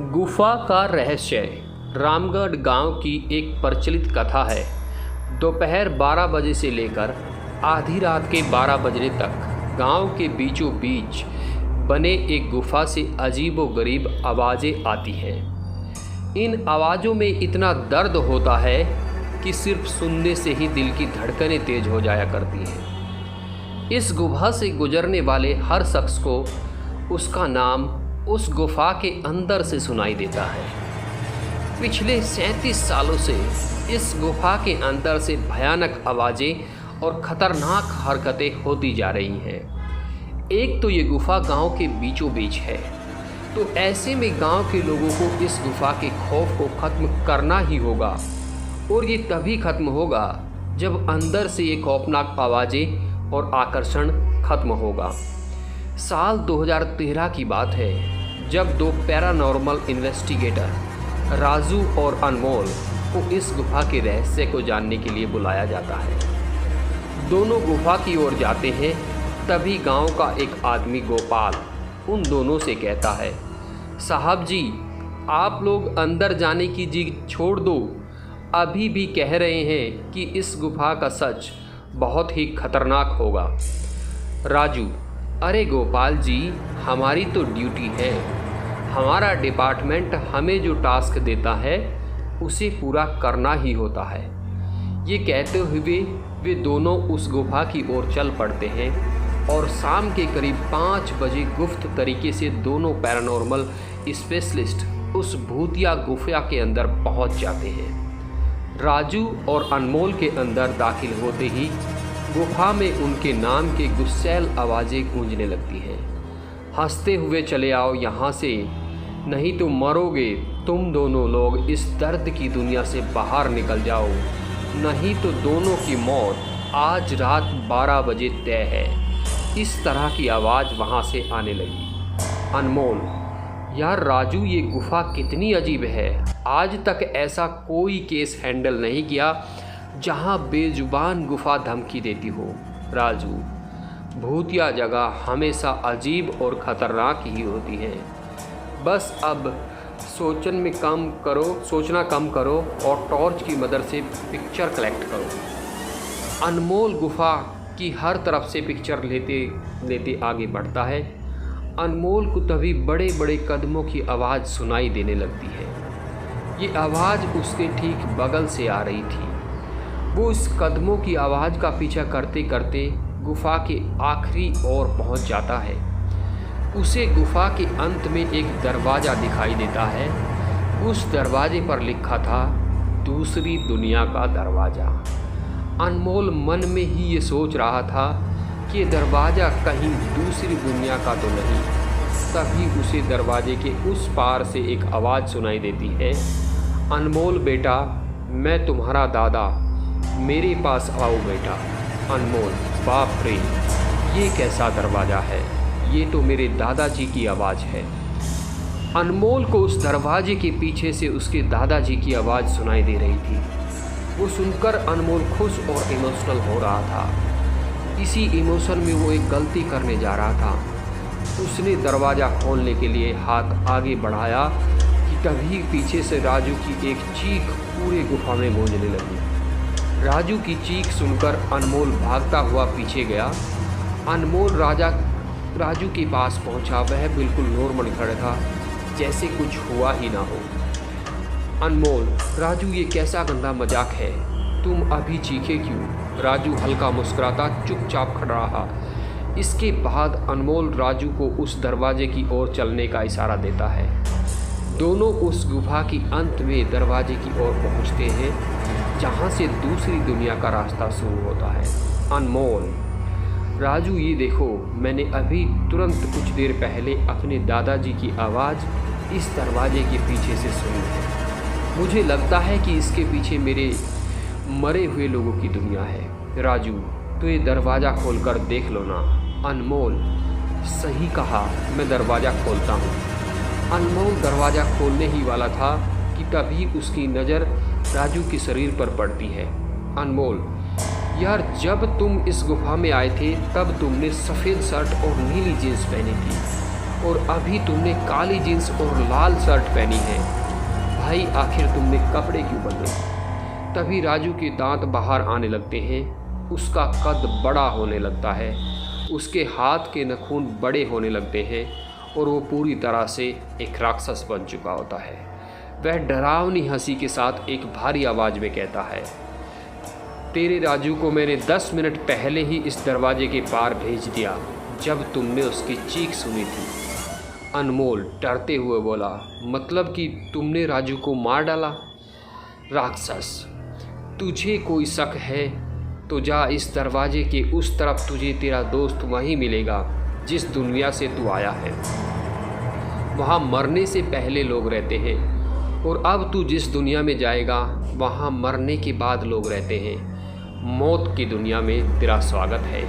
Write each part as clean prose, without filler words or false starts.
गुफा का रहस्य। रामगढ़ गांव की एक प्रचलित कथा है। दोपहर 12 बजे से लेकर आधी रात के 12 बजने तक गांव के बीचों बीच बने एक गुफा से अजीबोगरीब आवाज़ें आती हैं। इन आवाज़ों में इतना दर्द होता है कि सिर्फ सुनने से ही दिल की धड़कनें तेज हो जाया करती हैं। इस गुफा से गुजरने वाले हर शख्स को उसका नाम उस गुफा के अंदर से सुनाई देता है। पिछले 37 सालों से इस गुफा के अंदर से भयानक आवाज़ें और ख़तरनाक हरकतें होती जा रही हैं। एक तो ये गुफा गांव के बीचों बीच है, तो ऐसे में गांव के लोगों को इस गुफा के खौफ को ख़त्म करना ही होगा, और ये तभी ख़त्म होगा जब अंदर से ये खौफनाक आवाज़ें और आकर्षण ख़त्म होगा। साल 2013 की बात है, जब दो पैरानॉर्मल इन्वेस्टिगेटर राजू और अनमोल को इस गुफा के रहस्य को जानने के लिए बुलाया जाता है। दोनों गुफा की ओर जाते हैं, तभी गांव का एक आदमी गोपाल उन दोनों से कहता है, साहब जी, आप लोग अंदर जाने की जिद छोड़ दो। अभी भी कह रहे हैं कि इस गुफा का सच बहुत ही खतरनाक होगा। राजू, अरे गोपाल जी, हमारी तो ड्यूटी है। हमारा डिपार्टमेंट हमें जो टास्क देता है उसे पूरा करना ही होता है। ये कहते हुए वे दोनों उस गुफा की ओर चल पड़ते हैं और शाम के करीब 5 बजे गुप्त तरीके से दोनों पैरानॉर्मल स्पेशलिस्ट उस भूतिया गुफा के अंदर पहुंच जाते हैं। राजू और अनमोल के अंदर दाखिल होते ही गुफा में उनके नाम के गुस्सैल आवाज़ें गूंजने लगती हैं। हंसते हुए चले आओ यहाँ से, नहीं तो मरोगे तुम दोनों लोग। इस दर्द की दुनिया से बाहर निकल जाओ, नहीं तो दोनों की मौत आज रात 12 बजे तय है। इस तरह की आवाज़ वहाँ से आने लगी। अनमोल, यार राजू, ये गुफा कितनी अजीब है। आज तक ऐसा कोई केस हैंडल नहीं किया जहाँ बेजुबान गुफा धमकी देती हो। राजू, भूतिया जगह हमेशा अजीब और ख़तरनाक ही होती हैं। बस अब सोचना कम करो और टॉर्च की मदद से पिक्चर कलेक्ट करो। अनमोल गुफा की हर तरफ से पिक्चर लेते लेते आगे बढ़ता है। अनमोल को तभी बड़े बड़े कदमों की आवाज़ सुनाई देने लगती है। ये आवाज़ उसके ठीक बगल से आ रही थी। वो इस कदमों की आवाज़ का पीछा करते करते गुफा के आखिरी ओर पहुंच जाता है। उसे गुफा के अंत में एक दरवाज़ा दिखाई देता है। उस दरवाजे पर लिखा था, दूसरी दुनिया का दरवाज़ा। अनमोल मन में ही ये सोच रहा था कि दरवाज़ा कहीं दूसरी दुनिया का तो नहीं। तभी उसे दरवाजे के उस पार से एक आवाज़ सुनाई देती है, अनमोल बेटा, मैं तुम्हारा दादा, मेरे पास आओ बेटा। अनमोल, बाप रे, ये कैसा दरवाज़ा है, ये तो मेरे दादाजी की आवाज़ है। अनमोल को उस दरवाजे के पीछे से उसके दादाजी की आवाज़ सुनाई दे रही थी। वो सुनकर अनमोल खुश और इमोशनल हो रहा था। इसी इमोशन में वो एक गलती करने जा रहा था। उसने दरवाज़ा खोलने के लिए हाथ आगे बढ़ाया कि तभी पीछे से राजू की एक चीख पूरे गुफा में गूंजने लगी। राजू की चीख सुनकर अनमोल भागता हुआ पीछे गया। अनमोल राजू के पास पहुंचा। वह बिल्कुल नॉर्मल खड़ा था, जैसे कुछ हुआ ही ना हो। अनमोल, राजू, ये कैसा गंदा मजाक है, तुम अभी चीखे क्यों? राजू हल्का मुस्कुराता चुपचाप खड़ा रहा। इसके बाद अनमोल राजू को उस दरवाजे की ओर चलने का इशारा देता है। दोनों उस गुफा की अंत में दरवाजे की ओर पहुंचते हैं, जहां से दूसरी दुनिया का रास्ता शुरू होता है। अनमोल, राजू, ये देखो, मैंने अभी तुरंत कुछ देर पहले अपने दादाजी की आवाज़ इस दरवाजे के पीछे से सुनी है। मुझे लगता है कि इसके पीछे मेरे मरे हुए लोगों की दुनिया है। राजू, तो ये दरवाज़ा खोलकर देख लो ना। अनमोल, सही कहा, मैं दरवाज़ा खोलता हूँ। अनमोल दरवाज़ा खोलने ही वाला था कि तभी उसकी नज़र राजू के शरीर पर पड़ती है। अनमोल, यार, जब तुम इस गुफा में आए थे तब तुमने सफ़ेद शर्ट और नीली जीन्स पहनी थी। और अभी तुमने काली जीन्स और लाल शर्ट पहनी है। भाई आखिर तुमने कपड़े क्यों बदले? तभी राजू के दांत बाहर आने लगते हैं, उसका कद बड़ा होने लगता है, उसके हाथ के नाखून बड़े होने लगते हैं और वो पूरी तरह से एक राक्षस बन चुका होता है। वह डरावनी हंसी के साथ एक भारी आवाज़ में कहता है, तेरे राजू को मैंने 10 मिनट पहले ही इस दरवाजे के पार भेज दिया जब तुमने उसकी चीख सुनी थी। अनमोल डरते हुए बोला, मतलब कि तुमने राजू को मार डाला? राक्षस, तुझे कोई शक है तो जा इस दरवाजे के उस तरफ, तुझे तेरा दोस्त वहीं मिलेगा जिस दुनिया से तू आया है। वहाँ मरने से पहले लोग रहते हैं और अब तू जिस दुनिया में जाएगा वहाँ मरने के बाद लोग रहते हैं। मौत की दुनिया में तेरा स्वागत है।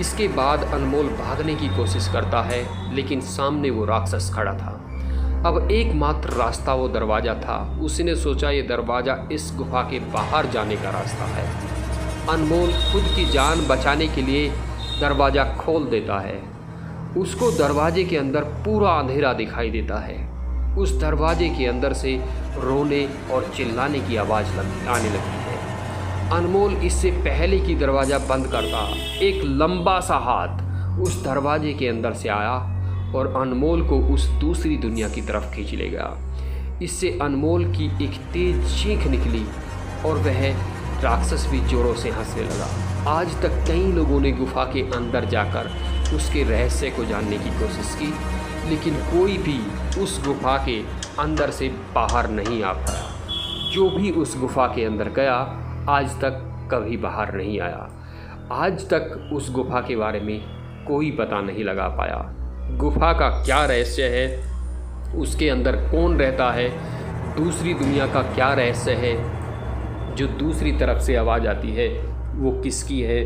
इसके बाद अनमोल भागने की कोशिश करता है, लेकिन सामने वो राक्षस खड़ा था। अब एकमात्र रास्ता वो दरवाज़ा था। उसने सोचा ये दरवाज़ा इस गुफा के बाहर जाने का रास्ता है। अनमोल खुद की जान बचाने के लिए दरवाज़ा खोल देता है। उसको दरवाजे के अंदर पूरा अंधेरा दिखाई देता है। उस दरवाजे के अंदर से रोने और चिल्लाने की आवाज़ आने लगती है। अनमोल इससे पहले कि दरवाज़ा बंद करता, एक लंबा सा हाथ उस दरवाजे के अंदर से आया और अनमोल को उस दूसरी दुनिया की तरफ खींच ले गया। इससे अनमोल की एक तेज चीख निकली और वह राक्षस भी जोरों से हंसने लगा। आज तक कई लोगों ने गुफा के अंदर जाकर उसके रहस्य को जानने की कोशिश की, लेकिन कोई भी उस गुफा के अंदर से बाहर नहीं आ पाया। जो भी उस गुफा के अंदर गया आज तक कभी बाहर नहीं आया। आज तक उस गुफा के बारे में कोई पता नहीं लगा पाया। गुफा का क्या रहस्य है, उसके अंदर कौन रहता है, दूसरी दुनिया का क्या रहस्य है, जो दूसरी तरफ से आवाज़ आती है वो किसकी है,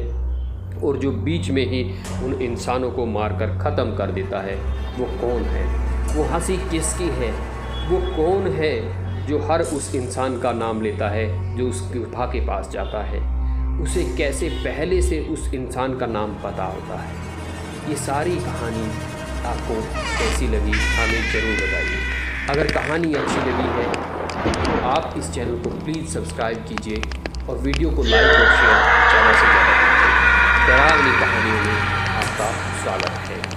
और जो बीच में ही उन इंसानों को मारकर ख़त्म कर देता है वो कौन है, वो हंसी किसकी है, वो कौन है जो हर उस इंसान का नाम लेता है जो उस गुफा के पास जाता है, उसे कैसे पहले से उस इंसान का नाम पता होता है। ये सारी कहानी आपको कैसी लगी हमें ज़रूर बताइए। अगर कहानी अच्छी लगी है तो आप इस चैनल को प्लीज़ सब्सक्राइब कीजिए और वीडियो को लाइक और शेयर ज़्यादा से ज़्यादा कीजिए। डरावनी कहानियों में आपका स्वागत है।